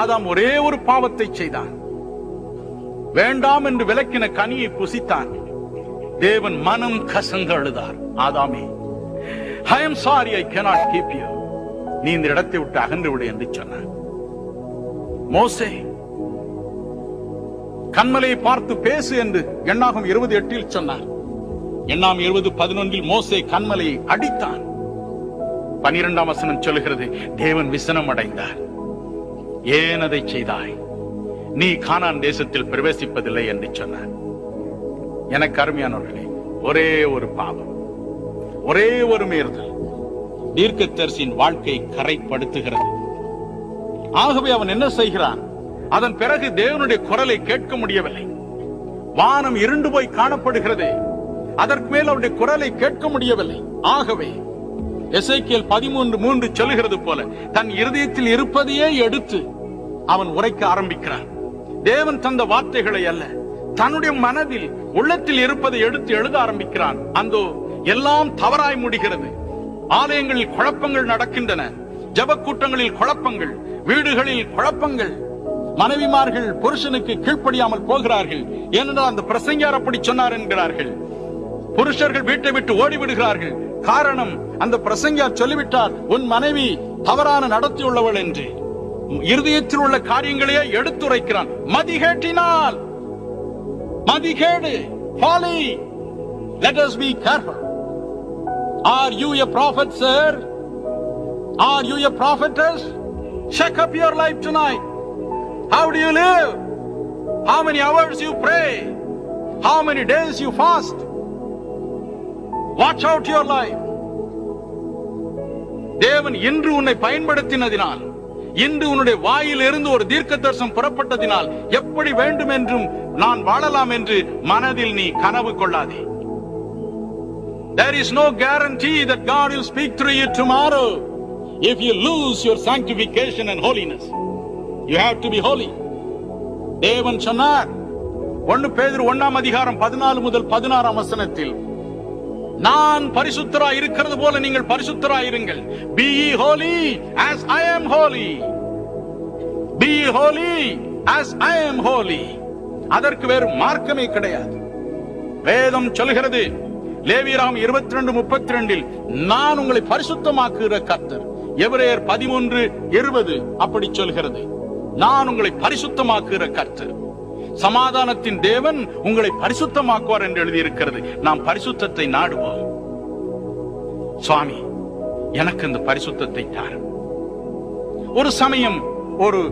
ஆதாம் ஒரே ஒரு பாவத்தை செய்தான். வேண்டாம் என்று விலக்கின கனியை புசித்தான். தேவன் மனம் கசந்து அழுதார். ஆதாமே, I am sorry, I cannot keep you. நீ இந்த இடத்தை விட்டு அகன்று விடு என்று சொன்னார். மோசே, கன்மலையை பார்த்து பேசு என்று எண்ணாகம் 20:8 சொன்னார். எண்ணாம் 20:11 மோசே கன்மலையை அடித்தான். 12ஆம் வசனம் சொல்கிறது, தேவன் விசனம் அடைந்தார். ஏன் அதை செய்தாய்? நீ கானான் தேசத்தில் பிரவேசிப்பதில்லை என்று சொன்னார். எனக்கு அருமையானவர்களே, ஒரே ஒரு பாவம், ஒரே ஒரு மீறுதல் தீர்க்கதரிசியின் வாழ்க்கை கரைப்படுத்துகிறது. ஆகவே அவன் என்ன செய்கிறான்? அதன் பிறகு தேவனுடைய குரலை கேட்க முடியவில்லை. வானம் இருண்டு போய் காணப்படுகிறது. அதற்கு மேல் அவருடைய குரலை கேட்க முடியவில்லை. ஆகவே எசேக்கியேல் 13:3 சொல்லுகிறது போல தன் இருதயத்தில் இருப்பதையே எடுத்து அவன் உரைக்க ஆரம்பிக்கிறான். தேவன் தந்த வார்த்தைகளை அல்ல, தன்னுடைய மனதில் உள்ளத்தில் இருப்பதை எடுத்து எழுத ஆரம்பிக்கிறான். அந்த எல்லாம் தவறாய் முடிகிறது. ஆலயங்களில் குழப்பங்கள் நடக்கின்றன, ஜெப கூட்டங்களில் குழப்பங்கள், வீடுகளில் குழப்பங்கள். மனைவிமார்கள் புருஷனுக்கு கீழ்ப்படியாமல் போகிறார்கள். ஏனென்றால் அந்த பிரசங்கியார் அப்படி சொன்னார் என்கிறார்கள். புருஷர்கள் வீட்டை விட்டு ஓடிவிடுகிறார்கள். காரணம், அந்த பிரசங்கியார் சொல்லிவிட்டார், உன் மனைவி தவறான நடத்தியுள்ளவள் என்று. இருதயத்தில் உள்ள காரியங்களையே எடுத்துரைக்கிறான். மதிகேட்டினால், மதிகேடு, folly. Let us be careful. Are you a prophet, sir? Are you a prophetess? Check up your life tonight. How do you live? How many hours you pray? How many days you fast? Watch out your life. தேவன் இன்று உன்னை பயன்படுத்தினதினால், இன்று உன்னுடைய வாயில் இருந்து ஒரு தீர்க்கதரிசனம் புறப்பட்டதினால் எப்படி வேண்டும் என்றும் நான் வாழலாம் என்று மனதில் நீ கனவு கொள்ளாதே. There is no guarantee that God will speak through you tomorrow if you lose your sanctification and holiness. You have to be holy. தேவன் சொன்னார் 1 பேதுரு 1:14 வசனத்தில், நான் பரிசுத்தராய் இருக்கிறது போல நீங்கள் பரிசுத்தராய் இருங்கள். Be ye holy as I am holy. Be ye holy as I am holy. அதற்கு வேறு மார்க்கமே கிடையாது. வேதம் சொல்கிறது, லேவியராகமம் 22:32 நான் உங்களை பரிசுத்தமாக்குகிற கர்த்தர். எபிரேயர் 13:20 அப்படி சொல்கிறது, நான் உங்களை பரிசுத்தமாக்குகிற கர்த்தர். சமாதானத்தின் தேவன் உங்களை பரிசுத்தமாக்குவார் என்று எழுதியிருக்கிறது. நாம் பரிசுத்தத்தை நாடுவோம். சுவாமி, எனக்கு இந்த பரிசுத்தத்தை தாரும். ஒரு சமயம் ஒரு